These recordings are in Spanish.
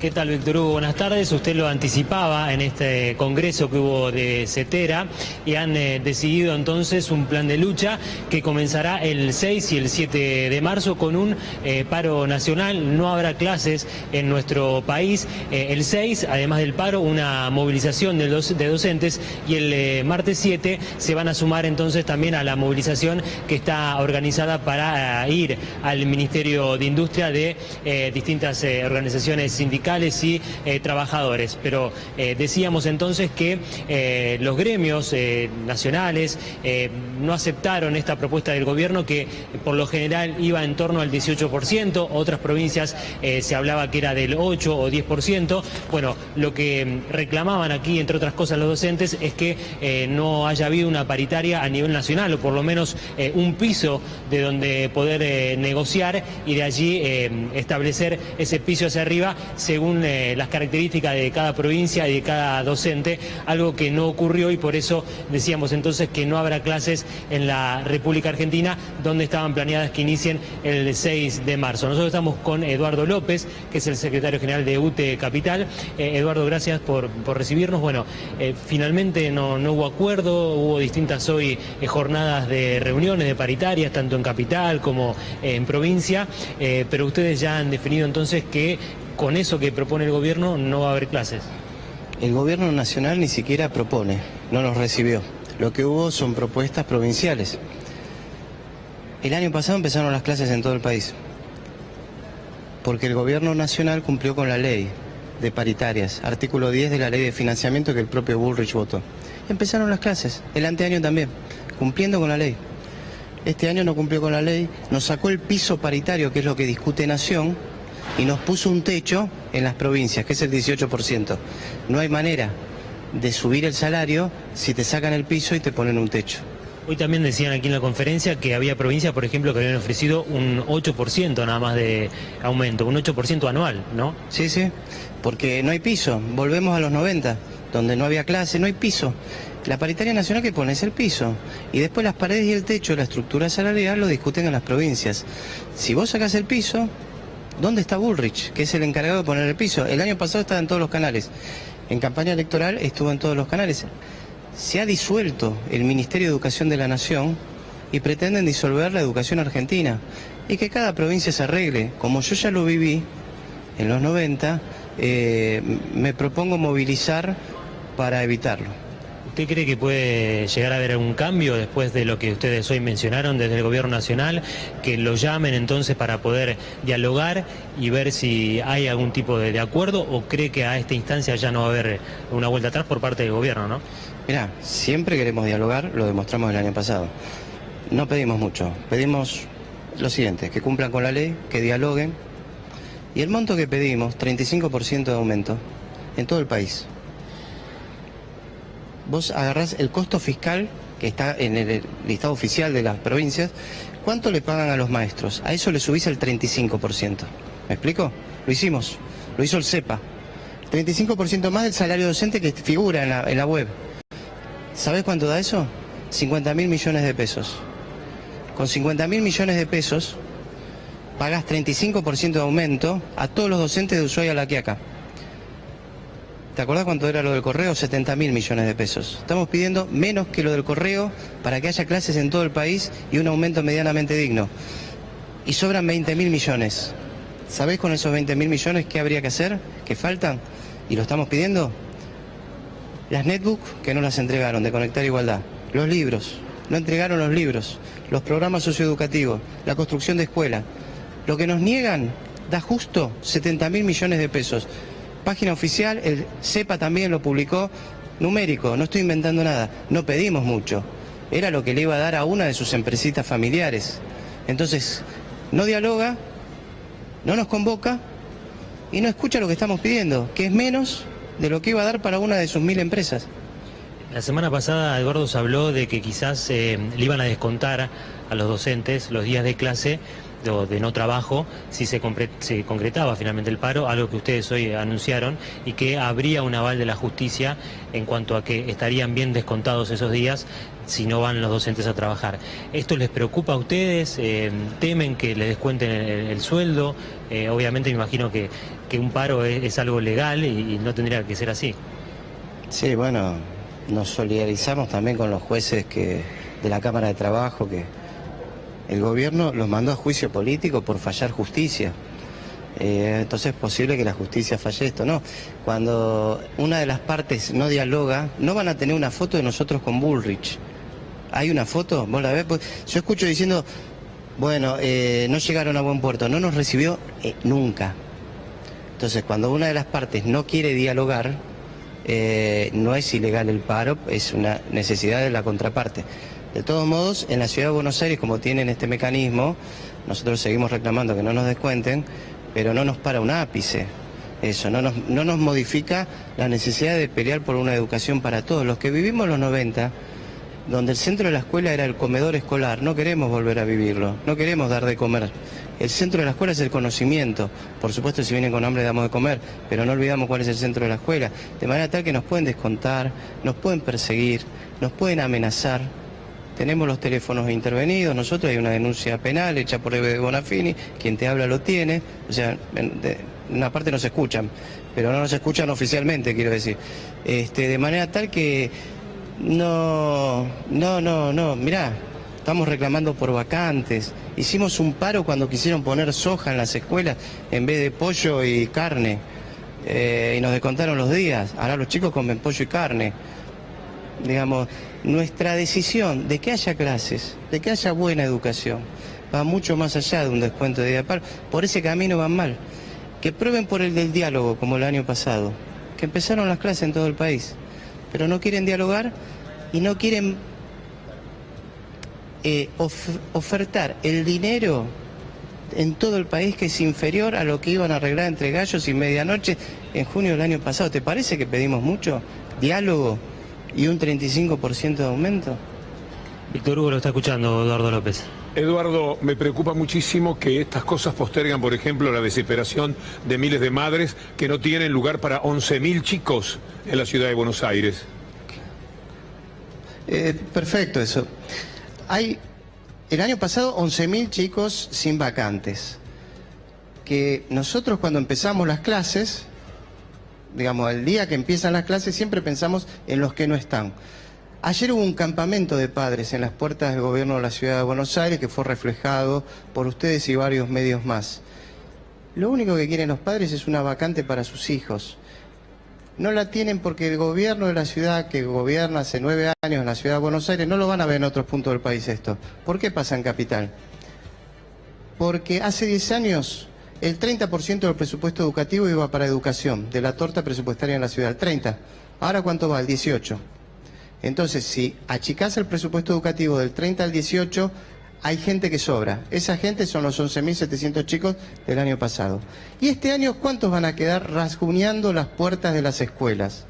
¿Qué tal, Víctor Hugo? Buenas tardes. Usted lo anticipaba en este congreso que hubo de CETERA y han decidido entonces un plan de lucha que comenzará el 6 y el 7 de marzo con un paro nacional. No habrá clases en nuestro país. El 6, además del paro, una movilización de docentes, y el martes 7 se van a sumar entonces también a la movilización que está organizada para ir al Ministerio de Industria de distintas organizaciones sindicales y trabajadores. Pero decíamos entonces que los gremios nacionales no aceptaron esta propuesta del gobierno, que por lo general iba en torno al 18%, otras provincias se hablaba que era del 8 o 10%. Bueno, lo que reclamaban aquí, entre otras cosas, los docentes es que no haya habido una paritaria a nivel nacional, o por lo menos un piso de donde poder negociar, y de allí establecer ese piso hacia arriba según las características de cada provincia y de cada docente, algo que no ocurrió, y por eso decíamos entonces que no habrá clases en la República Argentina, donde estaban planeadas que inicien el 6 de marzo. Nosotros estamos con Eduardo López, que es el secretario general de UTE Capital. Eduardo, gracias por recibirnos. Bueno, finalmente no hubo acuerdo, hubo distintas hoy jornadas de reuniones, de paritarias, tanto en Capital como en provincia, pero ustedes ya han definido entonces que con eso que propone el gobierno no va a haber clases. El gobierno nacional ni siquiera propone, no nos recibió. Lo que hubo son propuestas provinciales. El año pasado empezaron las clases en todo el país, porque el gobierno nacional cumplió con la ley de paritarias, artículo 10 de la ley de financiamiento que el propio Bullrich votó. Empezaron las clases, el anteaño también, cumpliendo con la ley. Este año no cumplió con la ley, nos sacó el piso paritario, que es lo que discute Nación, y nos puso un techo en las provincias, que es el 18%. No hay manera de subir el salario si te sacan el piso y te ponen un techo. Hoy también decían aquí en la conferencia que había provincias, por ejemplo, que habían ofrecido un 8% nada más de aumento, un 8% anual, ¿no? Sí, sí, porque no hay piso. Volvemos a los 90, donde no había clase, no hay piso. La paritaria nacional que pone es el piso, y después las paredes y el techo, la estructura salarial, lo discuten en las provincias. Si vos sacás el piso, ¿dónde está Bullrich, que es el encargado de poner el piso? El año pasado estaba en todos los canales. En campaña electoral estuvo en todos los canales. Se ha disuelto el Ministerio de Educación de la Nación y pretenden disolver la educación argentina. Y que cada provincia se arregle. Como yo ya lo viví en los 90, me propongo movilizar para evitarlo. ¿Usted cree que puede llegar a haber algún cambio después de lo que ustedes hoy mencionaron desde el gobierno nacional, que lo llamen entonces para poder dialogar y ver si hay algún tipo de acuerdo, o cree que a esta instancia ya no va a haber una vuelta atrás por parte del gobierno, no? Mirá, siempre queremos dialogar, lo demostramos el año pasado. No pedimos mucho, pedimos lo siguiente: que cumplan con la ley, que dialoguen, y el monto que pedimos, 35% de aumento en todo el país. Vos agarrás el costo fiscal que está en el listado oficial de las provincias, ¿cuánto le pagan a los maestros? A eso le subís el 35%. ¿Me explico? Lo hicimos, lo hizo el CEPA. 35% más del salario docente que figura en la web. ¿Sabés cuánto da eso? 50.000 millones de pesos. Con 50.000 millones de pesos pagás 35% de aumento a todos los docentes de Ushuaia a La Quiaca. ¿Te acordás cuánto era lo del correo? 70.000 millones de pesos. Estamos pidiendo menos que lo del correo para que haya clases en todo el país y un aumento medianamente digno. Y sobran 20.000 millones. ¿Sabés con esos 20.000 millones qué habría que hacer? ¿Qué faltan? ¿Y lo estamos pidiendo? Las netbooks que no las entregaron, de Conectar Igualdad. Los libros, no entregaron los libros. Los programas socioeducativos, la construcción de escuelas. Lo que nos niegan da justo 70.000 millones de pesos. Página oficial, el CEPA también lo publicó, numérico, no estoy inventando nada. No pedimos mucho, era lo que le iba a dar a una de sus empresitas familiares. Entonces, no dialoga, no nos convoca y no escucha lo que estamos pidiendo, que es menos de lo que iba a dar para una de sus 1000 empresas. La semana pasada Eduardo se habló de que quizás le iban a descontar a los docentes los días de clase de no trabajo si se concretaba finalmente el paro, algo que ustedes hoy anunciaron, y que habría un aval de la justicia en cuanto a que estarían bien descontados esos días si no van los docentes a trabajar. ¿Esto les preocupa a ustedes? ¿Temen que les descuenten el sueldo? Obviamente me imagino que que un paro es algo legal y no tendría que ser así. Sí, bueno, nos solidarizamos también con los jueces de la Cámara de Trabajo, que el gobierno los mandó a juicio político por fallar justicia. Entonces es posible que la justicia falle esto, ¿no? Cuando una de las partes no dialoga, no van a tener una foto de nosotros con Bullrich. ¿Hay una foto? ¿Vos la ves? Pues yo escucho diciendo, bueno, no llegaron a buen puerto, no nos recibió nunca. Entonces cuando una de las partes no quiere dialogar, no es ilegal el paro, es una necesidad de la contraparte. De todos modos, en la Ciudad de Buenos Aires, como tienen este mecanismo, nosotros seguimos reclamando que no nos descuenten, pero no nos para un ápice. Eso, no nos modifica la necesidad de pelear por una educación para todos. Los que vivimos en los 90, donde el centro de la escuela era el comedor escolar, no queremos volver a vivirlo, no queremos dar de comer. El centro de la escuela es el conocimiento. Por supuesto, si vienen con hambre damos de comer, pero no olvidamos cuál es el centro de la escuela. De manera tal que nos pueden descontar, nos pueden perseguir, nos pueden amenazar. Tenemos los teléfonos intervenidos, nosotros hay una denuncia penal hecha por Eve de Bonafini, quien te habla lo tiene, o sea, en una parte nos escuchan, pero no nos escuchan oficialmente, quiero decir. De manera tal que no, mirá, estamos reclamando por vacantes. Hicimos un paro cuando quisieron poner soja en las escuelas en vez de pollo y carne, y nos descontaron los días. Ahora los chicos comen pollo y carne. Digamos, nuestra decisión de que haya clases, de que haya buena educación, va mucho más allá de un descuento de día de paro. Por ese camino van mal. Que prueben por el del diálogo, como el año pasado, que empezaron las clases en todo el país, pero no quieren dialogar y no quieren ofertar el dinero en todo el país, que es inferior a lo que iban a arreglar entre gallos y medianoche en junio del año pasado. ¿Te parece que pedimos mucho diálogo y un 35% de aumento? Víctor Hugo lo está escuchando, Eduardo López. Eduardo, me preocupa muchísimo que estas cosas postergan, por ejemplo, la desesperación de miles de madres que no tienen lugar para 11.000 chicos en la ciudad de Buenos Aires. Perfecto eso. Hay el año pasado 11.000 chicos sin vacantes, que nosotros cuando empezamos las clases, digamos, el día que empiezan las clases siempre pensamos en los que no están. Ayer hubo un campamento de padres en las puertas del gobierno de la Ciudad de Buenos Aires que fue reflejado por ustedes y varios medios más. Lo único que quieren los padres es una vacante para sus hijos. No la tienen porque el gobierno de la ciudad, que gobierna hace 9 años en la Ciudad de Buenos Aires, no lo van a ver en otros puntos del país esto. ¿Por qué pasa en Capital? Porque hace 10 años el 30% del presupuesto educativo iba para educación, de la torta presupuestaria en la ciudad, el 30%. ¿Ahora cuánto va? El 18%. Entonces, si achicás el presupuesto educativo del 30 al 18, hay gente que sobra. Esa gente son los 11.700 chicos del año pasado. ¿Y este año cuántos van a quedar rasguñando las puertas de las escuelas?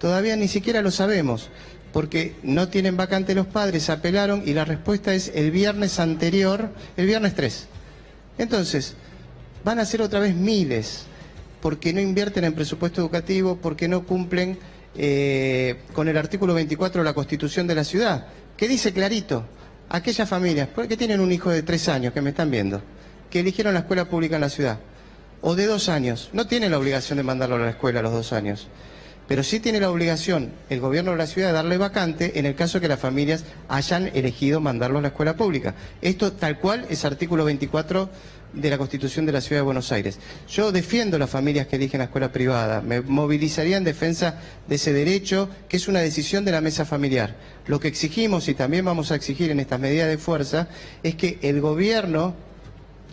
Todavía ni siquiera lo sabemos, porque no tienen vacante los padres, apelaron y la respuesta es el viernes anterior, el viernes 3. Entonces, van a ser otra vez miles, porque no invierten en presupuesto educativo, porque no cumplen con el artículo 24 de la Constitución de la ciudad, que dice clarito, aquellas familias que tienen un hijo de 3 años, que me están viendo, que eligieron la escuela pública en la ciudad, o de 2 años, no tienen la obligación de mandarlo a la escuela a los 2 años, pero sí tiene la obligación el gobierno de la ciudad de darle vacante en el caso que las familias hayan elegido mandarlo a la escuela pública. Esto tal cual es artículo 24 de la Constitución de la Ciudad de Buenos Aires. Yo defiendo las familias que eligen la escuela privada, me movilizaría en defensa de ese derecho, que es una decisión de la mesa familiar. Lo que exigimos, y también vamos a exigir en estas medidas de fuerza, es que el gobierno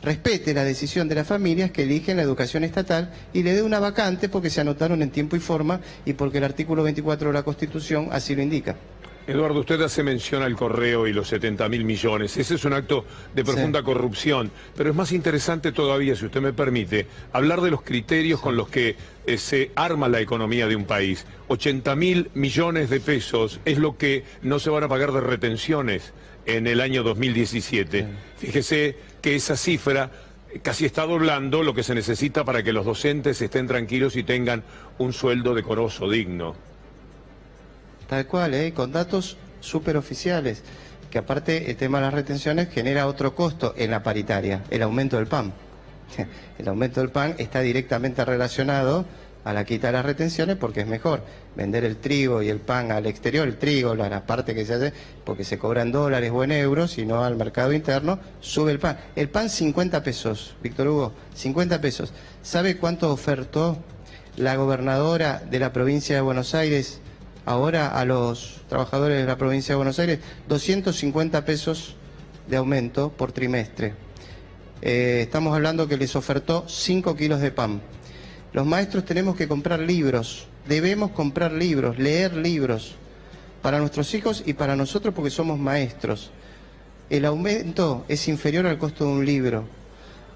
respete la decisión de las familias que eligen la educación estatal y le dé una vacante porque se anotaron en tiempo y forma y porque el artículo 24 de la Constitución así lo indica. Eduardo, usted hace mención al correo y los 70.000 millones. Ese es un acto de profunda corrupción, pero es más interesante todavía, si usted me permite, hablar de los criterios con los que se arma la economía de un país. 80.000 millones de pesos es lo que no se van a pagar de retenciones en el año 2017. Fíjese que esa cifra casi está doblando lo que se necesita para que los docentes estén tranquilos y tengan un sueldo decoroso, digno. Tal cual, con datos superoficiales, que aparte el tema de las retenciones genera otro costo en la paritaria, el aumento del PAM. El aumento del pan está directamente relacionado a la quita de las retenciones, porque es mejor vender el trigo y el pan al exterior, el trigo, la parte que se hace, porque se cobra en dólares o en euros, y no al mercado interno, sube el pan. El pan 50 pesos, Víctor Hugo, 50 pesos. ¿Sabe cuánto ofertó la gobernadora de la provincia de Buenos Aires ahora a los trabajadores de la provincia de Buenos Aires? 250 pesos de aumento por trimestre. Estamos hablando que les ofertó 5 kilos de pan. Los maestros tenemos que comprar libros, debemos comprar libros, leer libros para nuestros hijos y para nosotros, porque somos maestros. El aumento es inferior al costo de un libro.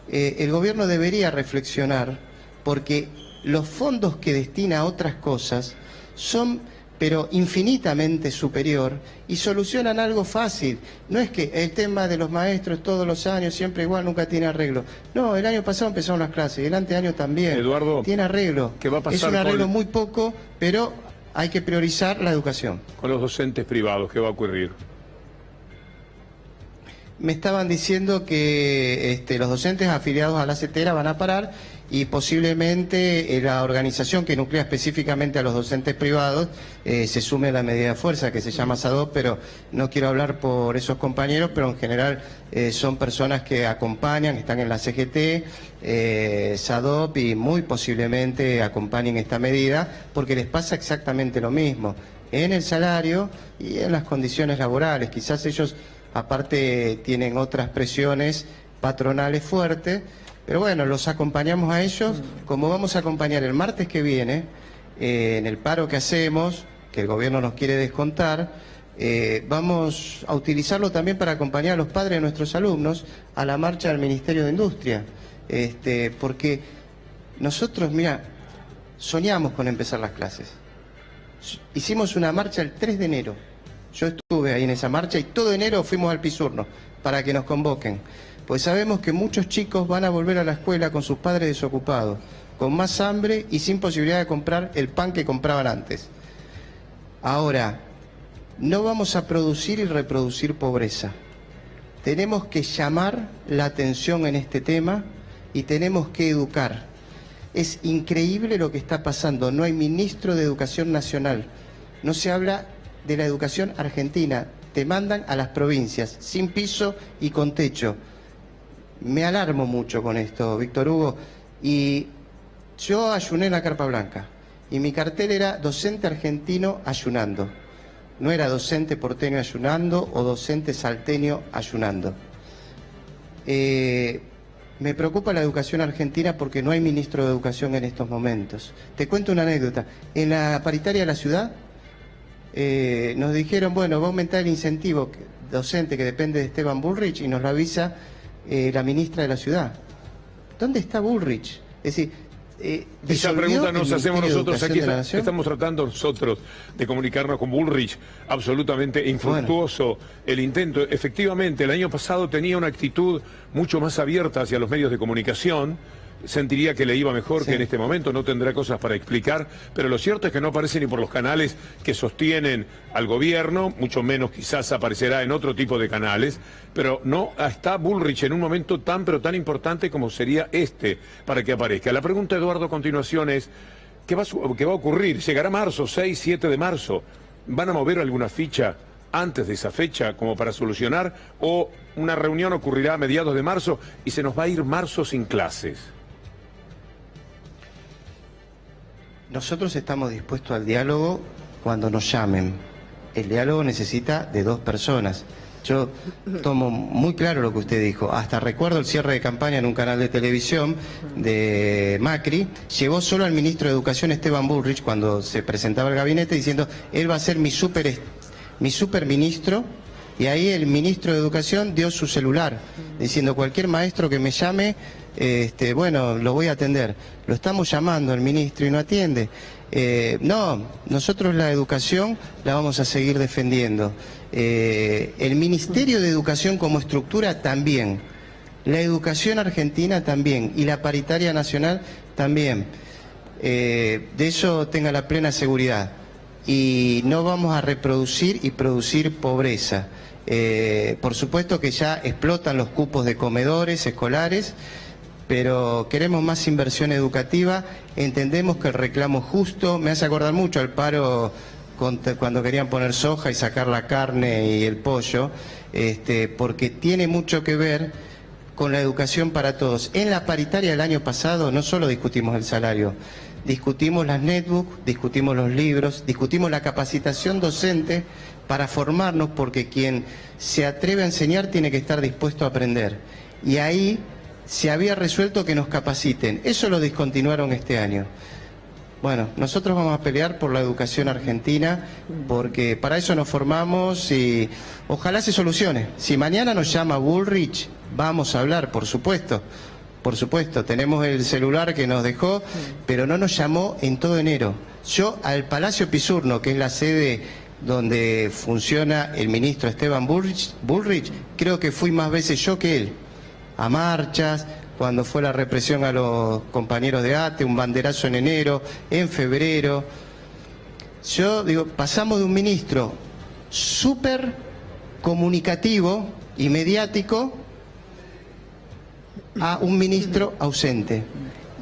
El gobierno debería reflexionar, porque los fondos que destina a otras cosas son, pero infinitamente superior, y solucionan algo fácil. No es que el tema de los maestros todos los años, siempre igual, nunca tiene arreglo. No, el año pasado empezaron las clases, y el anteaño también. Eduardo, tiene arreglo. ¿qué va a pasar es un arreglo muy poco, pero hay que priorizar la educación. Con los docentes privados, ¿qué va a ocurrir? Me estaban diciendo que los docentes afiliados a la CETERA van a parar, y posiblemente la organización que nuclea específicamente a los docentes privados se sume a la medida de fuerza que se llama SADOP, pero no quiero hablar por esos compañeros, pero en general son personas que acompañan, están en la CGT, SADOP, y muy posiblemente acompañen esta medida, porque les pasa exactamente lo mismo en el salario y en las condiciones laborales. Quizás ellos aparte tienen otras presiones patronales fuertes, pero bueno, los acompañamos a ellos, como vamos a acompañar el martes que viene, en el paro que hacemos, que el gobierno nos quiere descontar. Vamos a utilizarlo también para acompañar a los padres de nuestros alumnos a la marcha del Ministerio de Industria, porque nosotros, mira, soñamos con empezar las clases. Hicimos una marcha el 3 de enero. Yo estuve ahí en esa marcha y todo enero fuimos al Pisurno para que nos convoquen. Pues sabemos que muchos chicos van a volver a la escuela con sus padres desocupados, con más hambre y sin posibilidad de comprar el pan que compraban antes. Ahora, no vamos a producir y reproducir pobreza. Tenemos que llamar la atención en este tema y tenemos que educar. Es increíble lo que está pasando. No hay ministro de Educación Nacional. No se habla de la educación argentina. Te mandan a las provincias, sin piso y con techo. Me alarmo mucho con esto, Víctor Hugo. Y yo ayuné en la Carpa Blanca. Y mi cartel era docente argentino ayunando. No era docente porteño ayunando o docente salteño ayunando. Me preocupa la educación argentina porque no hay ministro de educación en estos momentos. Te cuento una anécdota. En la paritaria de la ciudad nos dijeron, bueno, va a aumentar el incentivo docente que depende de Esteban Bullrich, y nos lo avisa la ministra de la ciudad. ¿Dónde está Bullrich? Es decir, esa pregunta nos hacemos nosotros aquí. Estamos tratando nosotros de comunicarnos con Bullrich. Absolutamente infructuoso el intento. Efectivamente, el año pasado tenía una actitud mucho más abierta hacia los medios de comunicación. Sentiría que le iba mejor que en este momento, no tendrá cosas para explicar, pero lo cierto es que no aparece ni por los canales que sostienen al gobierno, mucho menos quizás aparecerá en otro tipo de canales, pero no está Bullrich en un momento tan pero tan importante como sería este para que aparezca. La pregunta, Eduardo, a continuación es, ¿qué va a ocurrir? ¿Llegará marzo, 6, 7 de marzo? ¿Van a mover alguna ficha antes de esa fecha como para solucionar? ¿O una reunión ocurrirá a mediados de marzo y se nos va a ir marzo sin clases? Nosotros estamos dispuestos al diálogo cuando nos llamen. El diálogo necesita de dos personas. Yo tomo muy claro lo que usted dijo. Hasta recuerdo el cierre de campaña en un canal de televisión de Macri. Llevó solo al ministro de Educación, Esteban Bullrich, cuando se presentaba el gabinete, diciendo, él va a ser mi superministro. Y ahí el ministro de Educación dio su celular, diciendo, cualquier maestro que me llame, bueno, lo voy a atender. Lo estamos llamando al ministro y no atiende. No, nosotros la educación la vamos a seguir defendiendo. El Ministerio de Educación como estructura también. La educación argentina también. Y la paritaria nacional también. De eso tenga la plena seguridad. Y no vamos a reproducir y producir pobreza. Por supuesto que ya explotan los cupos de comedores escolares, pero queremos más inversión educativa, entendemos que el reclamo es justo, me hace acordar mucho al paro cuando querían poner soja y sacar la carne y el pollo, porque tiene mucho que ver con la educación para todos. En la paritaria del año pasado no solo discutimos el salario, discutimos las netbooks, discutimos los libros, discutimos la capacitación docente para formarnos, porque quien se atreve a enseñar tiene que estar dispuesto a aprender. Y ahí se había resuelto que nos capaciten. Eso lo discontinuaron este año. Bueno, nosotros vamos a pelear por la educación argentina, porque para eso nos formamos y ojalá se solucione. Si mañana nos llama Bullrich, vamos a hablar, por supuesto. Por supuesto, tenemos el celular que nos dejó, pero no nos llamó en todo enero. Yo al Palacio Pisurno, que es la sede donde funciona el ministro Esteban Bullrich, creo que fui más veces yo que él, a marchas, cuando fue la represión a los compañeros de ATE, un banderazo en enero, en febrero. Yo digo, pasamos de un ministro súper comunicativo y mediático a un ministro ausente.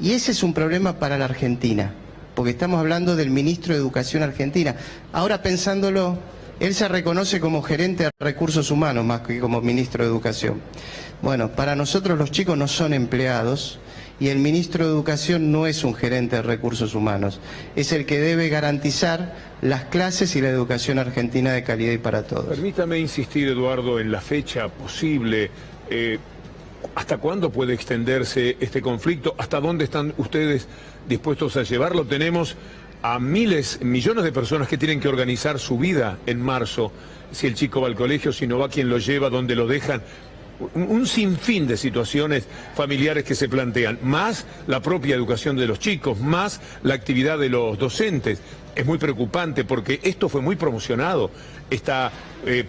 Y ese es un problema para la Argentina, porque estamos hablando del ministro de Educación argentina. Ahora pensándolo, él se reconoce como gerente de recursos humanos más que como ministro de Educación. Bueno, para nosotros los chicos no son empleados y el ministro de Educación no es un gerente de recursos humanos. Es el que debe garantizar las clases y la educación argentina de calidad y para todos. Permítame insistir, Eduardo, en la fecha posible. ¿Hasta cuándo puede extenderse este conflicto? ¿Hasta dónde están ustedes dispuestos a llevarlo? Tenemos a millones de personas que tienen que organizar su vida en marzo. Si el chico va al colegio, si no va, quién lo lleva, dónde lo dejan. Un sinfín de situaciones familiares que se plantean, más la propia educación de los chicos, más la actividad de los docentes. Es muy preocupante porque esto fue muy promocionado. Esta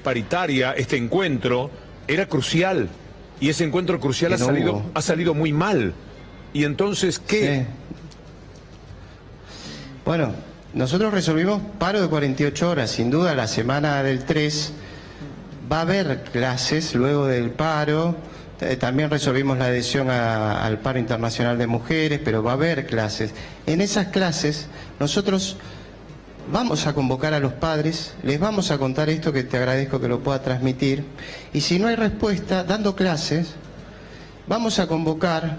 paritaria, este encuentro, era crucial. Y ese encuentro crucial ha salido muy mal. Y entonces, ¿qué? Sí. Bueno, nosotros resolvimos paro de 48 horas. Sin duda, la semana del 3 va a haber clases luego del paro. También resolvimos la adhesión al paro internacional de mujeres, pero va a haber clases. En esas clases, nosotros vamos a convocar a los padres, les vamos a contar esto, que te agradezco que lo pueda transmitir, y si no hay respuesta, dando clases, vamos a convocar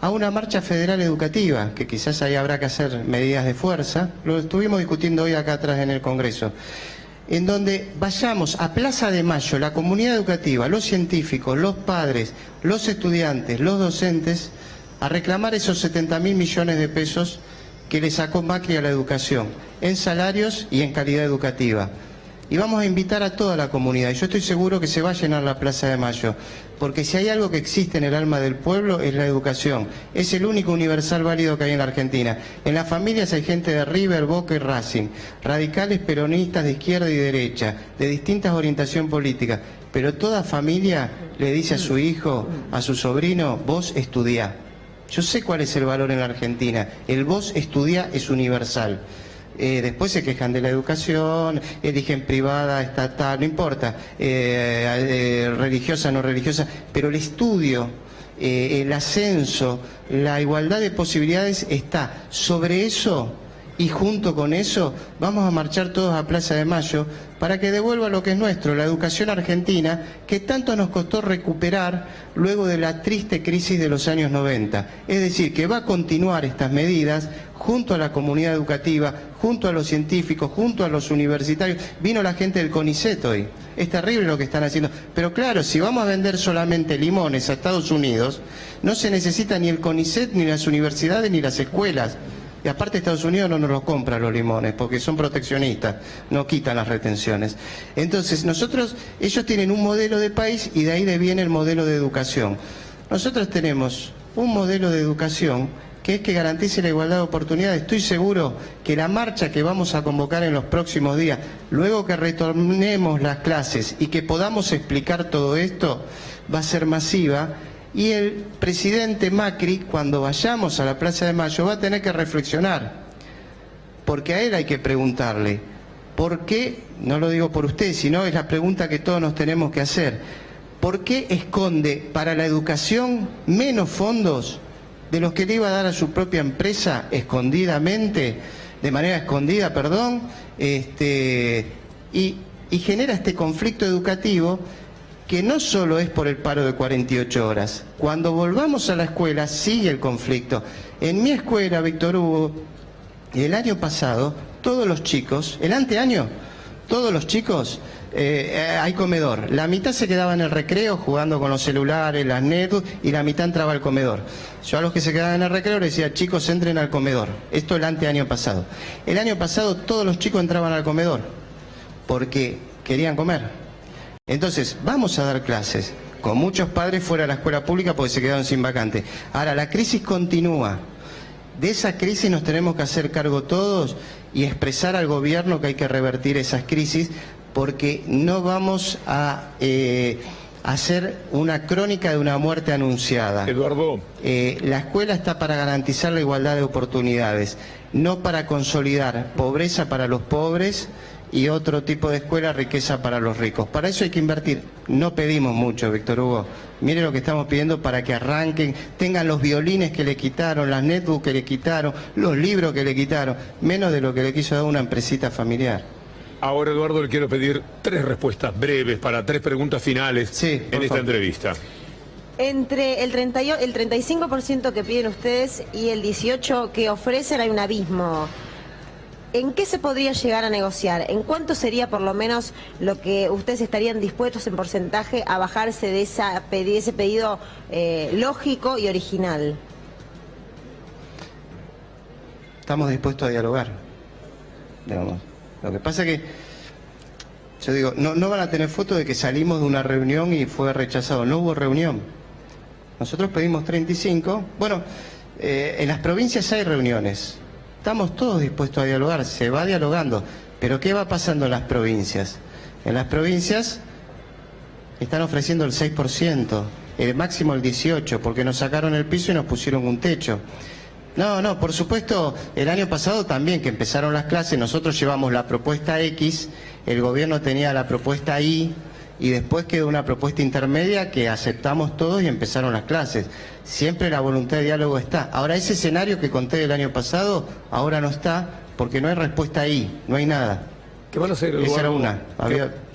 a una marcha federal educativa, que quizás ahí habrá que hacer medidas de fuerza, lo estuvimos discutiendo hoy acá atrás en el Congreso, en donde vayamos a Plaza de Mayo, la comunidad educativa, los científicos, los padres, los estudiantes, los docentes, a reclamar esos 70.000 millones de pesos que le sacó Macri a la educación, en salarios y en calidad educativa. Y vamos a invitar a toda la comunidad, y yo estoy seguro que se va a llenar la Plaza de Mayo, porque si hay algo que existe en el alma del pueblo es la educación. Es el único universal válido que hay en la Argentina. En las familias hay gente de River, Boca y Racing, radicales, peronistas de izquierda y derecha, de distintas orientación política, pero toda familia le dice a su hijo, a su sobrino, vos estudiá. Yo sé cuál es el valor en la Argentina. El vos estudiá es universal. Después se quejan de la educación, eligen privada, estatal, no importa, religiosa, no religiosa, pero el estudio, el ascenso, la igualdad de posibilidades está. Sobre eso, y junto con eso, vamos a marchar todos a Plaza de Mayo para que devuelva lo que es nuestro, la educación argentina, que tanto nos costó recuperar luego de la triste crisis de los años 90. Es decir, que va a continuar estas medidas junto a la comunidad educativa, junto a los científicos, junto a los universitarios. Vino la gente del CONICET hoy. Es terrible lo que están haciendo. Pero claro, si vamos a vender solamente limones a Estados Unidos, no se necesita ni el CONICET, ni las universidades, ni las escuelas. Y aparte Estados Unidos no nos los compra los limones, porque son proteccionistas, no quitan las retenciones. Entonces, ellos tienen un modelo de país y de ahí viene el modelo de educación. Nosotros tenemos un modelo de educación que es que garantice la igualdad de oportunidades. Estoy seguro que la marcha que vamos a convocar en los próximos días, luego que retornemos las clases y que podamos explicar todo esto, va a ser masiva. Y el presidente Macri, cuando vayamos a la Plaza de Mayo, va a tener que reflexionar, porque a él hay que preguntarle, ¿por qué? No lo digo por usted, sino es la pregunta que todos nos tenemos que hacer. ¿por qué esconde para la educación menos fondos de los que le iba a dar a su propia empresa escondidamente, de manera escondida, perdón, y genera este conflicto educativo que no solo es por el paro de 48 horas. Cuando volvamos a la escuela sigue el conflicto. En mi escuela, Víctor Hugo, el año pasado, todos los chicos, el anteaño, todos los chicos, hay comedor. La mitad se quedaba en el recreo jugando con los celulares, las netbooks, y la mitad entraba al comedor. Yo a los que se quedaban en el recreo les decía, chicos, entren al comedor. Esto el anteaño pasado. El año pasado todos los chicos entraban al comedor porque querían comer. Entonces, vamos a dar clases con muchos padres fuera de la escuela pública porque se quedaron sin vacante. Ahora, la crisis continúa. De esa crisis nos tenemos que hacer cargo todos y expresar al gobierno que hay que revertir esas crisis, porque no vamos a hacer una crónica de una muerte anunciada. Eduardo. La escuela está para garantizar la igualdad de oportunidades, no para consolidar pobreza para los pobres y otro tipo de escuela, riqueza para los ricos. Para eso hay que invertir. No pedimos mucho, Víctor Hugo. Mire lo que estamos pidiendo para que arranquen, tengan los violines que le quitaron, las netbooks que le quitaron, los libros que le quitaron, menos de lo que le quiso dar una empresita familiar. Ahora, Eduardo, le quiero pedir 3 respuestas breves para 3 preguntas finales en esta entrevista. Entre el 35% que piden ustedes y el 18% que ofrecen hay un abismo. ¿En qué se podría llegar a negociar? ¿En cuánto sería por lo menos lo que ustedes estarían dispuestos en porcentaje a bajarse de ese pedido lógico y original? Estamos dispuestos a dialogar, digamos. Lo que pasa es que, yo digo, no van a tener foto de que salimos de una reunión y fue rechazado. No hubo reunión. Nosotros pedimos 35. Bueno, en las provincias hay reuniones. Estamos todos dispuestos a dialogar, se va dialogando. Pero ¿qué va pasando en las provincias? En las provincias están ofreciendo el 6%, el máximo el 18%, porque nos sacaron el piso y nos pusieron un techo. No, por supuesto, el año pasado también que empezaron las clases, nosotros llevamos la propuesta X, el gobierno tenía la propuesta Y, y después quedó una propuesta intermedia que aceptamos todos y empezaron las clases. Siempre la voluntad de diálogo está. Ahora, ese escenario que conté del año pasado, ahora no está, porque no hay respuesta ahí, no hay nada. ¿Qué van a hacer, Eduardo? Esa era una.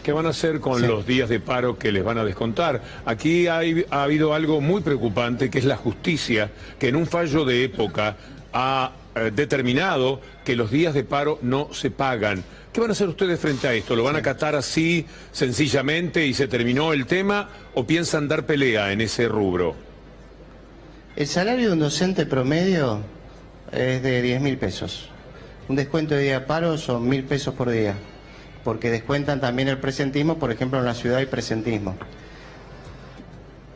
¿Qué van a hacer con los días de paro que les van a descontar? Aquí ha habido algo muy preocupante, que es la justicia, que en un fallo de época ha determinado que los días de paro no se pagan. ¿Qué van a hacer ustedes frente a esto? ¿Lo van a acatar así, sencillamente, y se terminó el tema? ¿O piensan dar pelea en ese rubro? El salario de un docente promedio es de 10.000 pesos. Un descuento de día de paro son 1.000 pesos por día, porque descuentan también el presentismo. Por ejemplo, en la ciudad hay presentismo.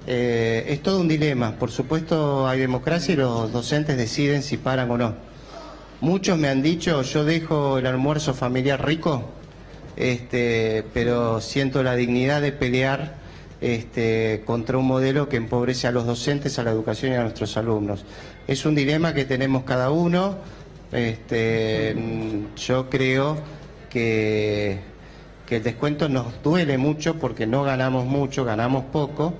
Es todo un dilema. Por supuesto hay democracia y los docentes deciden si paran o no. Muchos me han dicho, yo dejo el almuerzo familiar rico, pero siento la dignidad de pelear contra un modelo que empobrece a los docentes, a la educación y a nuestros alumnos. Es un dilema que tenemos cada uno. Yo creo que el descuento nos duele mucho porque no ganamos mucho, ganamos poco,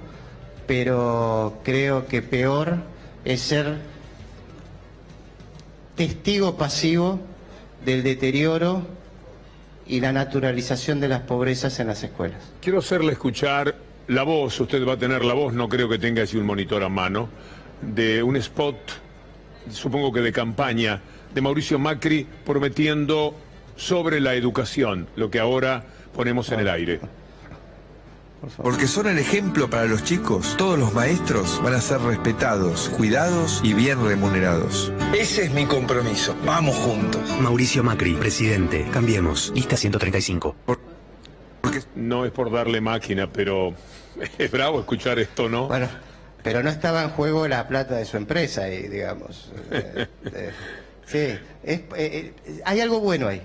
pero creo que peor es ser testigo pasivo del deterioro y la naturalización de las pobrezas en las escuelas. Quiero hacerle escuchar la voz, usted va a tener la voz, no creo que tenga así un monitor a mano, de un spot, supongo que de campaña, de Mauricio Macri prometiendo sobre la educación, lo que ahora ponemos en el aire. Porque son el ejemplo para los chicos. Todos los maestros van a ser respetados, cuidados y bien remunerados. Ese es mi compromiso. Vamos juntos. Mauricio Macri, presidente. Cambiemos. Lista 135. Porque... No es por darle máquina, pero es bravo escuchar esto, ¿no? Bueno, pero no estaba en juego la plata de su empresa, digamos. Sí, hay algo bueno ahí.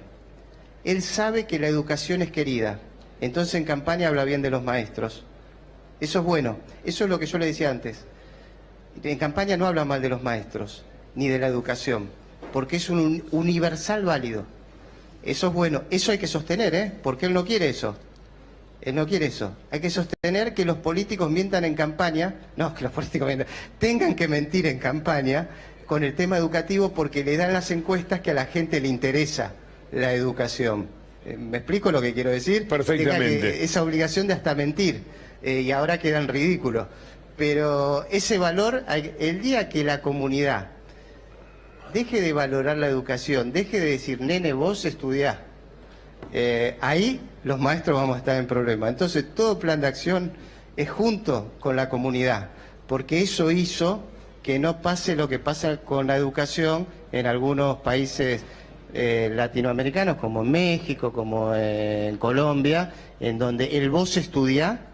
Él sabe que la educación es querida. Entonces en campaña habla bien de los maestros. Eso es bueno. Eso es lo que yo le decía antes. En campaña no habla mal de los maestros, ni de la educación, porque es un universal válido. Eso es bueno. Eso hay que sostener, porque él no quiere eso. Él no quiere eso. Hay que sostener que los políticos mientan en campaña, no, que los políticos mientan, tengan que mentir en campaña con el tema educativo porque le dan las encuestas que a la gente le interesa la educación. ¿Me explico lo que quiero decir? Perfectamente. Esa obligación de hasta mentir, y ahora quedan ridículos. Pero ese valor, el día que la comunidad deje de valorar la educación, deje de decir, nene, vos estudiá, ahí los maestros vamos a estar en problema. Entonces todo plan de acción es junto con la comunidad, porque eso hizo que no pase lo que pasa con la educación en algunos países latinoamericanos, como en México, como en Colombia, en donde el vos estudiá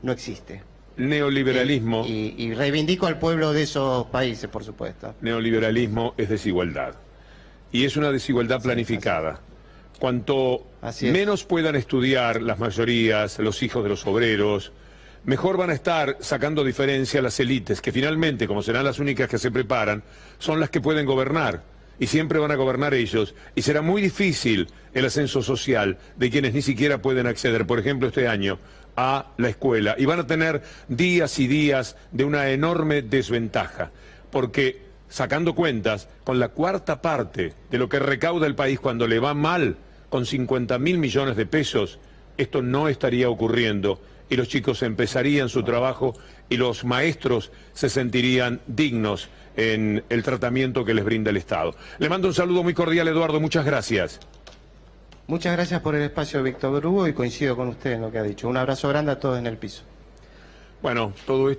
no existe. Neoliberalismo. Y reivindico al pueblo de esos países, por supuesto. Neoliberalismo es desigualdad. Y es una desigualdad planificada. Cuanto menos puedan estudiar las mayorías, los hijos de los obreros, mejor van a estar sacando diferencia las élites, que finalmente, como serán las únicas que se preparan, son las que pueden gobernar. Y siempre van a gobernar ellos. Y será muy difícil el ascenso social de quienes ni siquiera pueden acceder, por ejemplo, este año, a la escuela. Y van a tener días y días de una enorme desventaja. Porque, sacando cuentas, con la cuarta parte de lo que recauda el país cuando le va mal, con 50.000 millones de pesos, esto no estaría ocurriendo. Y los chicos empezarían su trabajo y los maestros se sentirían dignos en el tratamiento que les brinda el Estado. Le mando un saludo muy cordial, Eduardo, muchas gracias. Muchas gracias por el espacio, Víctor Hugo, y coincido con usted en lo que ha dicho. Un abrazo grande a todos en el piso. Bueno, todo esto...